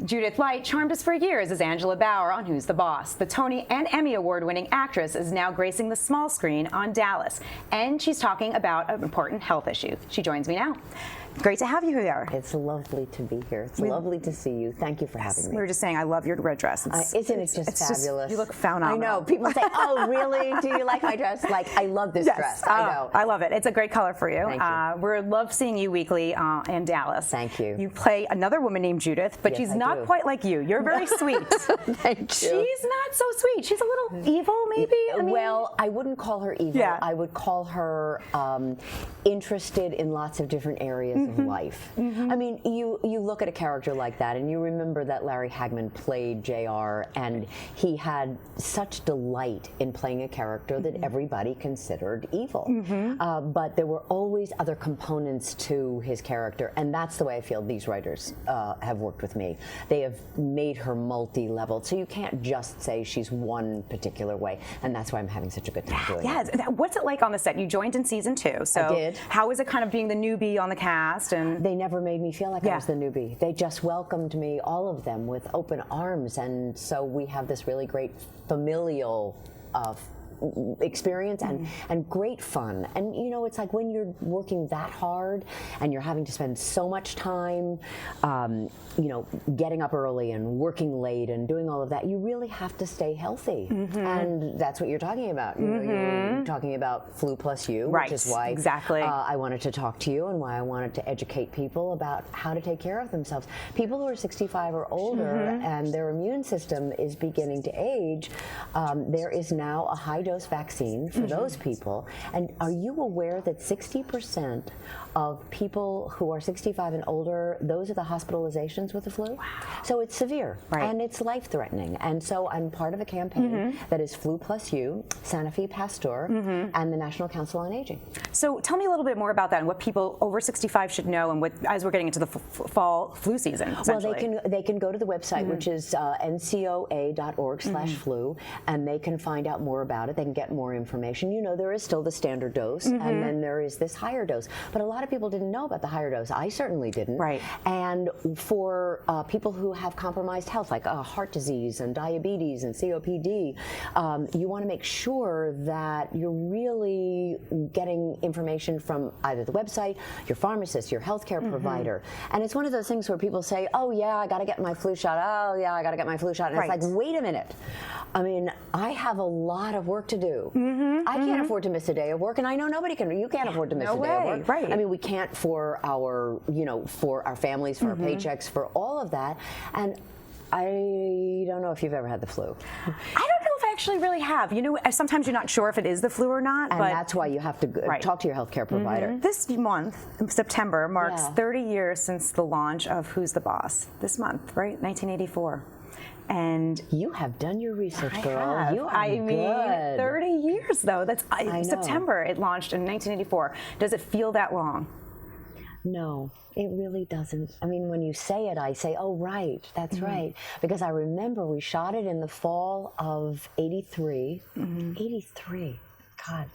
Judith Light charmed us for years as Angela Bauer on Who's the Boss. The Tony and Emmy Award-winning actress is now gracing the small screen on Dallas, and she's talking about an important health issue. She joins me now. Great to have you here. It's lovely to be here. It's lovely to see you. Thank you for having me. We were just saying, I love your red dress. Isn't it just fabulous? You look phenomenal. I know. People say, oh, really? Do you like my dress? Like, I love this dress. I know. I love it. It's a great color for you. Thank you. We love seeing you weekly in Dallas. Thank you. You play another woman named Judith, but she's not quite like you. You're very sweet. Thank you. She's not so sweet. She's a little evil, maybe? Well, I wouldn't call her evil. Yeah. I would call her interested in lots of different areas of life. I mean, you look at a character like that, and you remember that Larry Hagman played JR, and he had such delight in playing a character that everybody considered evil. But there were always other components to his character, and that's the way I feel these writers have worked with me. They have made her multi-leveled, so you can't just say she's one particular way, and that's why I'm having such a good time doing it. Yeah, what's it like on the set? You joined in season 2, so I did. How is it kind of being the newbie on the cast? And they never made me feel like I was the newbie. They just welcomed me, all of them, with open arms, and so we have this really great familial experience and great fun. And you know, it's like when you're working that hard and you're having to spend so much time you know, getting up early and working late and doing all of that, you really have to stay healthy. And that's what you're talking about. You're talking about Flu Plus U, which is why I wanted to talk to you and why I wanted to educate people about how to take care of themselves. People who are 65 or older and their immune system is beginning to age, there is now a high-dose vaccine for those people. And are you aware that 60% of people who are 65 and older, those are the hospitalizations with the flu? Wow. So it's severe and it's life-threatening. And so I'm part of a campaign that is Flu Plus U, Sanofi Pasteur, and the National Council on Aging. So tell me a little bit more about that and what people over 65 should know, and what, as we're getting into the fall flu season, essentially. Well, they can go to the website, which is ncoa.org/flu, and they can find out more about it. They can get more information. You know, there is still the standard dose, and then there is this higher dose. But a lot of people didn't know about the higher dose. I certainly didn't. Right. And for people who have compromised health, like heart disease and diabetes and COPD, you want to make sure that you're really getting information from either the website, your pharmacist, your healthcare provider. And it's one of those things where people say, oh yeah, I got to get my flu shot. Oh yeah, I got to get my flu shot. And it's like, wait a minute. I mean, I have a lot of work to do. I can't afford to miss a day of work, and I know nobody can. You can't afford to miss a day of work. Right. I mean, we can't for our, you know, for our families, for our paychecks, for all of that. And I don't know if you've ever had the flu. I don't know if I actually really have. You know, sometimes you're not sure if it is the flu or not. And that's why you have to talk to your healthcare provider. This month, September, marks 30 years since the launch of Who's the Boss. This month, right? 1984. And you have done your research, girl. I You are good. 30 years though. That's I know. September. It launched in 1984. Does it feel that long? No, it really doesn't. I mean, when you say it, I say, oh, right, that's right. Because I remember we shot it in the fall of '83. 83. God.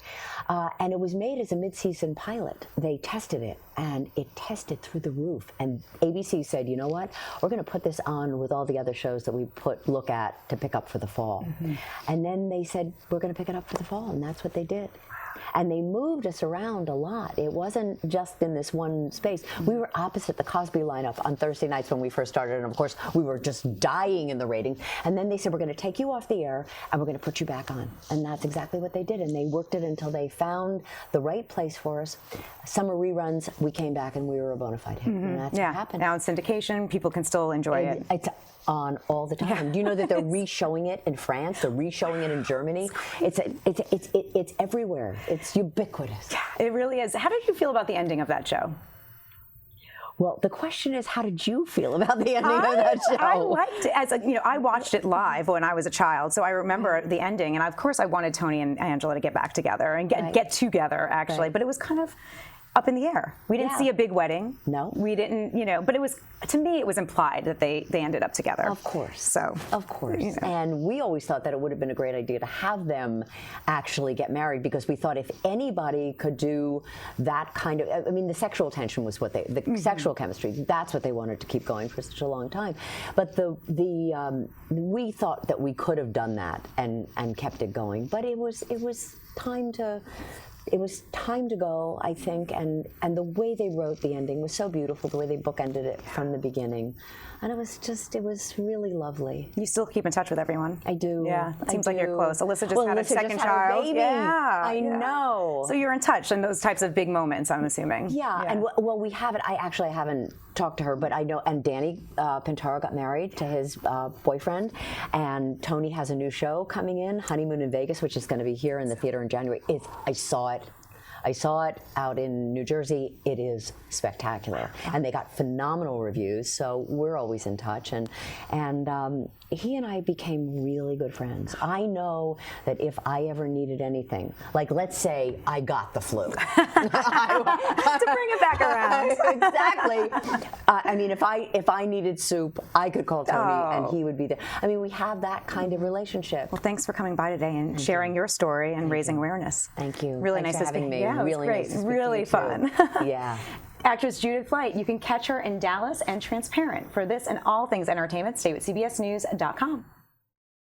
And it was made as a mid-season pilot. They tested it, and it tested through the roof. And ABC said, you know what? We're going to put this on with all the other shows that we look at to pick up for the fall. And then they said, we're going to pick it up for the fall, and that's what they did. And they moved us around a lot. It wasn't just in this one space. We were opposite the Cosby lineup on Thursday nights when we first started, and of course, we were just dying in the ratings. And then they said, we're going to take you off the air, and we're going to put you back on. And that's exactly what they did. And they worked it until they found the right place for us. Summer reruns, we came back, and we were a bona fide hit. And that's what happened. Now in syndication, people can still enjoy it. It's on all the time. Do you know that they're re-showing it in France? They're re-showing it in Germany. It's everywhere. It's ubiquitous. Yeah, it really is. How did you feel about the ending of that show? Well, the question is, how did you feel about the ending of that show? I liked it. I watched it live when I was a child, so I remember the ending. And of course, I wanted Tony and Angela to get back together and get together, actually. But it was kind of, up in the air. We didn't see a big wedding. No. We didn't, but it was, to me, it was implied that they ended up together. Of course. So. Of course. And we always thought that it would have been a great idea to have them actually get married, because we thought if anybody could do that kind of, I mean, the sexual tension was what the sexual chemistry, that's what they wanted to keep going for such a long time. But we thought that we could have done that and kept it going. But it was time to go, I think, and the way they wrote the ending was so beautiful, the way they bookended it from the beginning. And it was really lovely. You still keep in touch with everyone? I do. Yeah, it seems like you're close. Alyssa just had a Alyssa second just had a child. baby. Yeah, I know. So you're in touch in those types of big moments, I'm assuming. Yeah. And well, we haven't, I haven't talked to her, but I know, and Danny Pintaro got married to his boyfriend, and Tony has a new show coming in, Honeymoon in Vegas, which is going to be here in the theater in January. I saw it out in New Jersey. It is spectacular, and they got phenomenal reviews. So we're always in touch, and he and I became really good friends. I know that if I ever needed anything, like let's say I got the flu, to bring it back around. Exactly. I mean, if I needed soup, I could call Tony, and he would be there. I mean, we have that kind of relationship. Well, thanks for coming by today and sharing your story and raising awareness. Thank you. Really Thanks nice for to having speak. me. Yeah, it was really great. nice to speak Really to you, fun. too. Yeah. Actress Judith Light. You can catch her in Dallas and Transparent. For this and all things entertainment, stay with CBSNews.com.